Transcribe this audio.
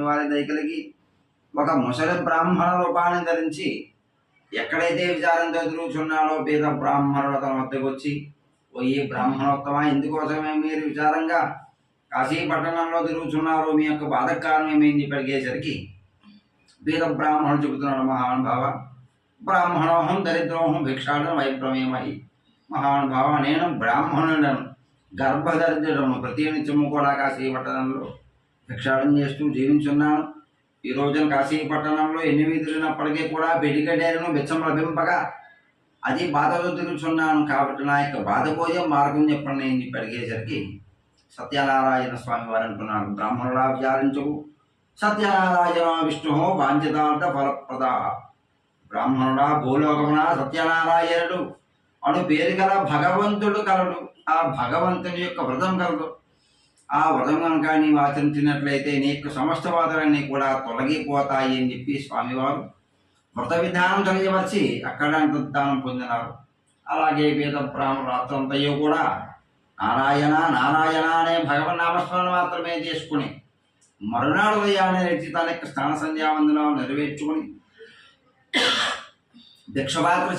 వారి దయకలిగి ఒక ముసలి బ్రాహ్మణ రూపాన్ని ధరించి ఎక్కడైతే విచారంతో తిరుగుచున్నాడో పేద బ్రాహ్మణుడు తన వద్దకు వచ్చి, ఓ ఈ బ్రాహ్మణోత్తమ, ఎందుకోసమే మీరు విచారంగా కాశీ పట్టణంలో తిరుగుచున్నారు, మీ యొక్క బాధకు కారణం ఏమైంది చెప్పి అడిగేసరికి పేద బ్రాహ్మణుడు చెబుతున్నాడు, మహానుభావ, బ్రాహ్మణోహం దరిద్రోహం భిక్షాటన వైప్రమేమై. మహానుభావ, నేను బ్రాహ్మణుడను, గర్భదరిద్రుడను, ప్రతి నిత్యము కూడా కాశీ పట్టణంలో భిక్షాటన చేస్తూ జీవించున్నాను. ఈ రోజున కాశీ పట్టణంలో ఎన్ని వీధులున్నప్పటికీ కూడా బెడిగడేను బిచ్చం లభింపగా అది బాధతో తిరుగుచున్నాను. కాబట్టి నా యొక్క బాధ పోయే మార్గం చెప్పండి నేను చెప్పి అడిగేసరికి సత్యనారాయణ స్వామి వారు అంటున్నారు, బ్రాహ్మణుడా విచారించవు, సత్యనారాయణ విష్ణు వాంఛితార్థ ఫలప్రద. బ్రాహ్మణుడా, భూలోకమున సత్యనారాయణుడు అను పేరు గల భగవంతుడు కలడు. ఆ భగవంతుని యొక్క వ్రతం కలదు. ఆ వ్రతం కనుక నీవు ఆచరించినట్లయితే నీ యొక్క సమస్త బాధలన్నీ కూడా తొలగిపోతాయి అని చెప్పి స్వామివారు వ్రత విధానం తెలియవచ్చి అక్కడ దానం పొందినారు. అలాగే వేద బ్రాహ్మణ రాత్రంతయో కూడా నారాయణ నారాయణ అనే భగవన్ నామస్మరణ మాత్రమే చేసుకుని మరునాడు ఉదయాన్నే లేచి తన యొక్క స్నాన సంధ్యావందనాలు నెరవేర్చుకుని భిక్షపాత్ర